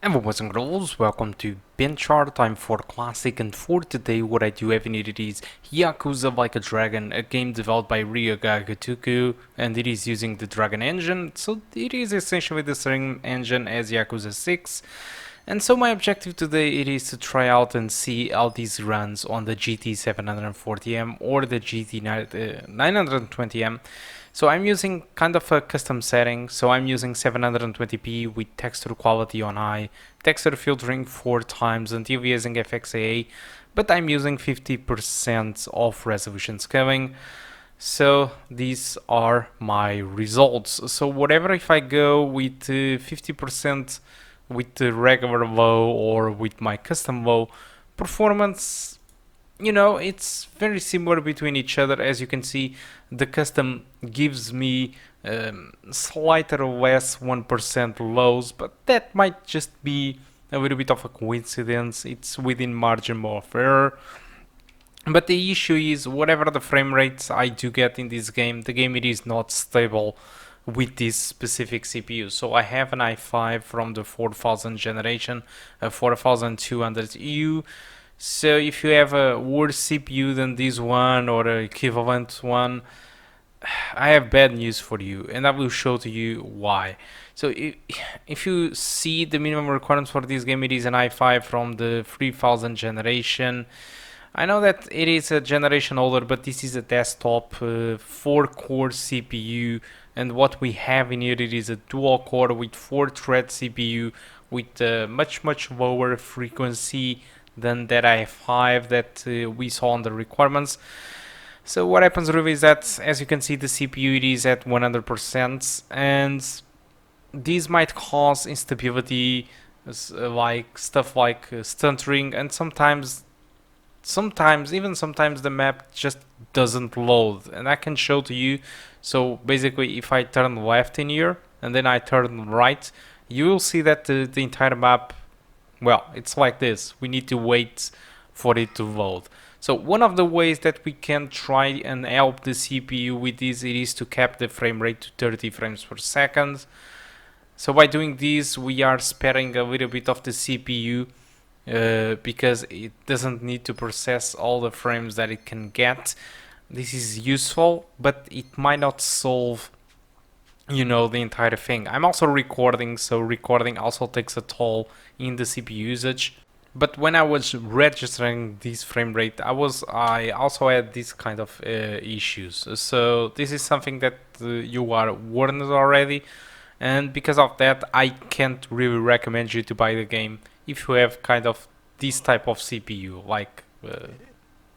Hello boys and girls, welcome to BenchART. I'm for Classic, and for today what I do have in it is Yakuza Like a Dragon, a game developed by Ryoga Gotoku, and it is using the Dragon engine, so it is essentially the same engine as Yakuza 6. And so my objective today it is to try out and see how this runs on the GT 740M or the GT 920M. So I'm using kind of a custom setting, so I'm using 720p with texture quality on high, texture filtering 4 times Anti-Aliasing FXAA, but I'm using 50% of resolution scaling. So these are my results. So whatever, if I go with 50% with the regular low or with my custom low, performance, it's very similar between each other. As you can see, the custom gives me slightly less 1% lows, but that might just be a little bit of a coincidence. It's within margin of error. But the issue is, whatever the frame rates I do get in this game, the game it is not stable with this specific CPU. So I have an i5 from the 4000 generation, a 4200U. So if you have a worse CPU than this one or an equivalent one, I have bad news for you, and I will show to you why. So if you see the minimum requirements for this game, it is an i5 from the 3000 generation. I know that it is a generation older, but this is a desktop 4-core CPU, and what we have in here, it is a dual core with 4-thread CPU with much lower frequency than that i5 that we saw on the requirements. So what happens really is that, as you can see, the CPU it is at 100%, and these might cause instability, like stuff like stuttering, and sometimes the map just doesn't load. And I can show to you. So basically, if I turn left in here and then I turn right, you will see that the entire map, well, it's like this. We need to wait for it to load. So one of the ways that we can try and help the CPU with this, it is to cap the frame rate to 30 frames per second. So by doing this, we are sparing a little bit of the CPU because it doesn't need to process all the frames that it can get. This is useful, but it might not solve the entire thing. I'm also recording, so recording also takes a toll in the CPU usage. But when I was registering this frame rate, I also had these kind of issues. So this is something that you are warned already, and because of that, I can't really recommend you to buy the game if you have kind of this type of CPU, like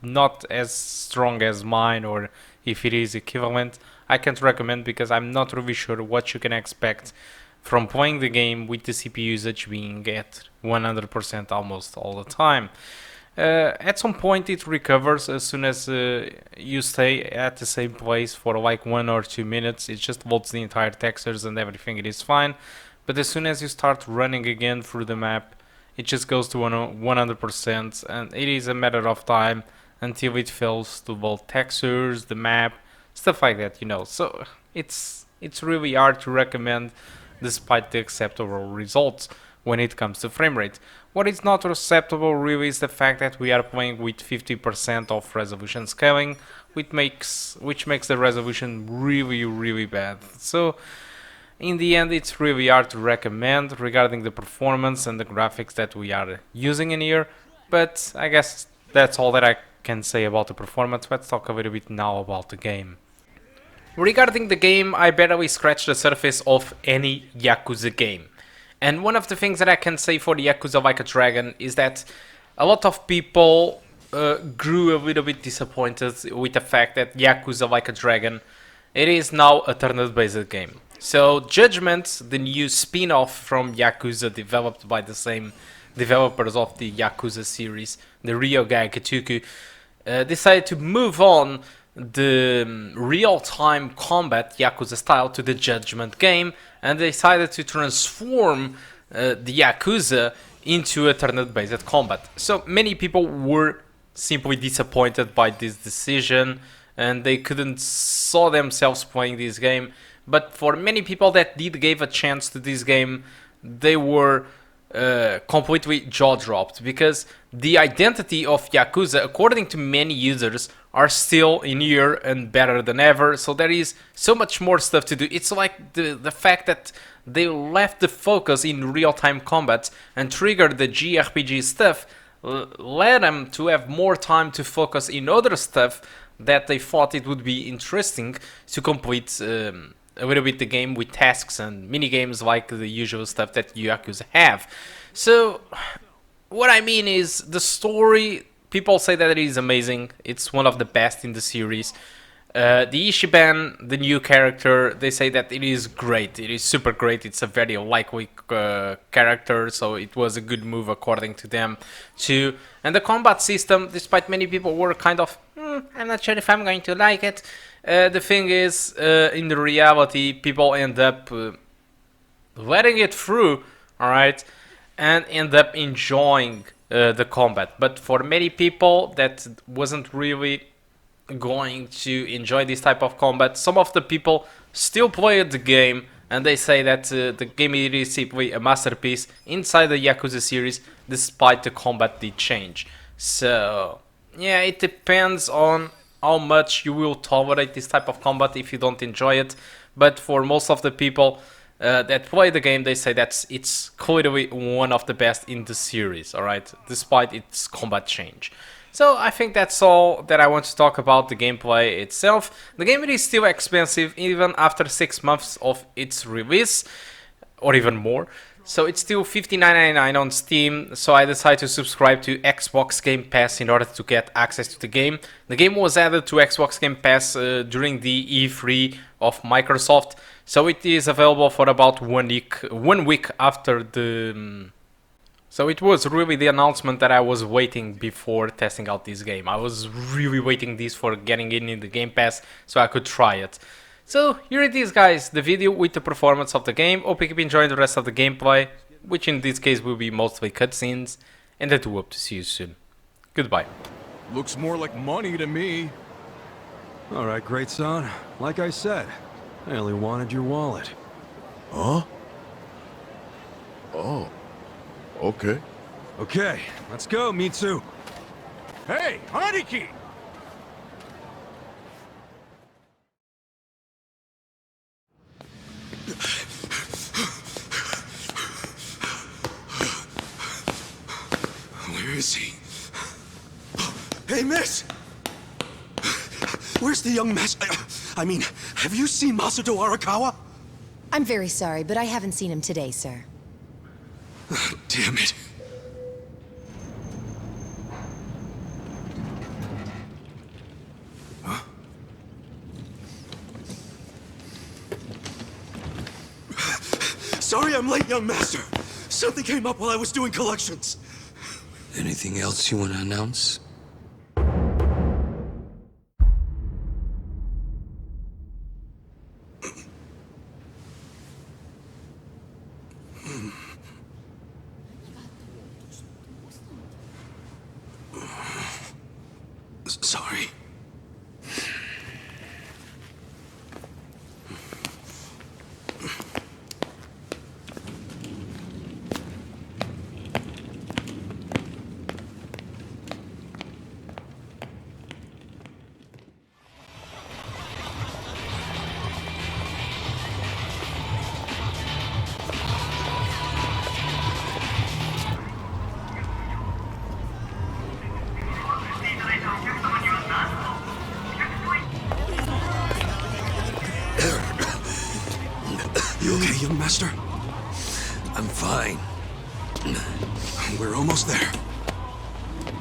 not as strong as mine, or if it is equivalent. I can't recommend because I'm not really sure what you can expect from playing the game with the CPU usage being at 100% almost all the time. At some point it recovers as soon as you stay at the same place for like 1 or 2 minutes. It just loads the entire textures and everything, it is fine. But as soon as you start running again through the map, it just goes to 100%, and it is a matter of time until it fails to load textures, the map, stuff like that, So it's really hard to recommend despite the acceptable results when it comes to frame rate. What is not acceptable really is the fact that we are playing with 50% of resolution scaling, which makes the resolution really bad. So in the end, it's really hard to recommend regarding the performance and the graphics that we are using in here, but I guess that's all that I can say about the performance. Let's talk a little bit now about the game. Regarding the game, I barely scratched the surface of any Yakuza game. And one of the things that I can say for the Yakuza Like a Dragon is that a lot of people grew a little bit disappointed with the fact that Yakuza Like a Dragon, it is now a turn-based game. So Judgment, the new spin-off from Yakuza developed by the same developers of the Yakuza series, the Ryoga Gotoku, decided to move on the real-time combat Yakuza style to the Judgment game, and decided to transform the Yakuza into a turn-based combat. So many people were simply disappointed by this decision, and they couldn't saw themselves playing this game. But for many people that did give a chance to this game, they were completely jaw dropped, because the identity of Yakuza, according to many users, are still in here and better than ever. So there is so much more stuff to do. It's like the fact that they left the focus in real-time combat and triggered the JRPG stuff led them to have more time to focus in other stuff that they thought it would be interesting to complete a little bit the game with tasks and mini games like the usual stuff that Yakuza have. So what I mean is, the story, people say that it is amazing. It's one of the best in the series. The Ishiban, the new character, they say that it is great. It is super great. It's a very likely character, so it was a good move according to them too. And the combat system, despite many people were kind of, I'm not sure if I'm going to like it. The thing is, in the reality, people end up letting it through, alright, and end up enjoying the combat. But for many people, that wasn't really going to enjoy this type of combat. Some of the people still play the game, and they say that the game is simply a masterpiece inside the Yakuza series, despite the combat did change. So yeah, it depends on how much you will tolerate this type of combat if you don't enjoy it. But for most of the people that play the game, they say that it's clearly one of the best in the series, alright, despite its combat change. So I think that's all that I want to talk about the gameplay itself. The game is still expensive even after 6 months of its release, or even more. So it's still $59.99 on Steam, so I decided to subscribe to Xbox Game Pass in order to get access to the game. The game was added to Xbox Game Pass during the E3 of Microsoft, so it is available for about 1 week after the... So it was really the announcement that I was waiting before testing out this game. I was really waiting this for getting in the Game Pass so I could try it. So here it is, guys, the video with the performance of the game. Hope you keep enjoying the rest of the gameplay, which in this case will be mostly cutscenes, and I do hope to see you soon. Goodbye. Looks more like money to me. Alright, great son. Like I said, I only wanted your wallet. Huh? Oh. Okay. Okay, let's go, Mitsu. Hey, Haniki! Where is he? Hey, miss! Where's the young master? I mean, have you seen Masato Arakawa? I'm very sorry, but I haven't seen him today, sir. Damn it. Huh? Sorry I'm late, young master. Something came up while I was doing collections. Anything else you want to announce? Sorry. You okay, young master? I'm fine. We're almost there.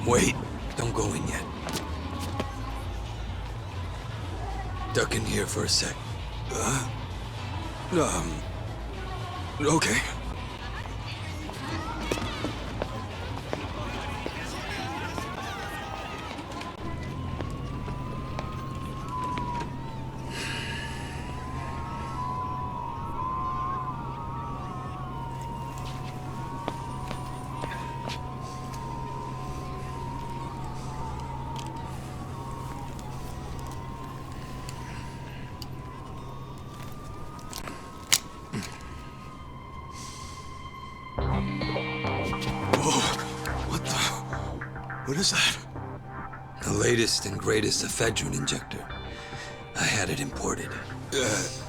Wait, don't go in yet. Duck in here for a sec. Okay. What is that? The latest and greatest ephedrine injector. I had it imported. It's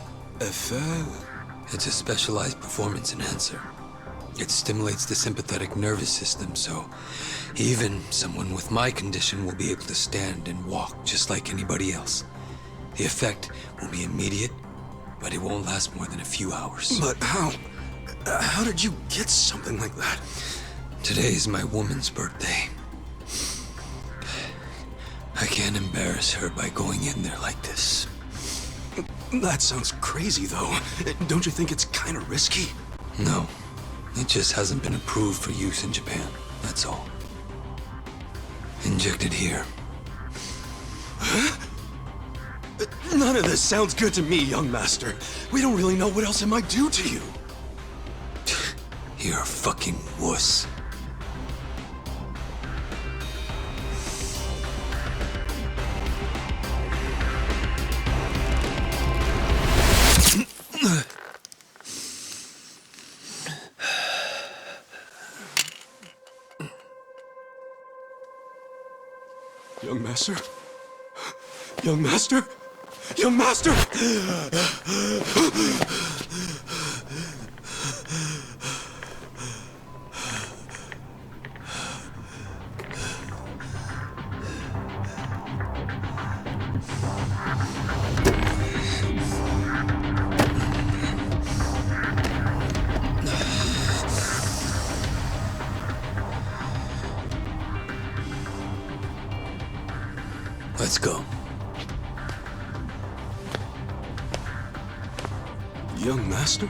a specialized performance enhancer. It stimulates the sympathetic nervous system, so even someone with my condition will be able to stand and walk just like anybody else. The effect will be immediate, but it won't last more than a few hours. But how? How did you get something like that? Today is my woman's birthday. I can't embarrass her by going in there like this. That sounds crazy, though. Don't you think it's kind of risky? No. It just hasn't been approved for use in Japan. That's all. Inject it here. None of this sounds good to me, young master. We don't really know what else it might do to you. You're a fucking wuss. Young master? Young master? Young master! Let's go. Young master?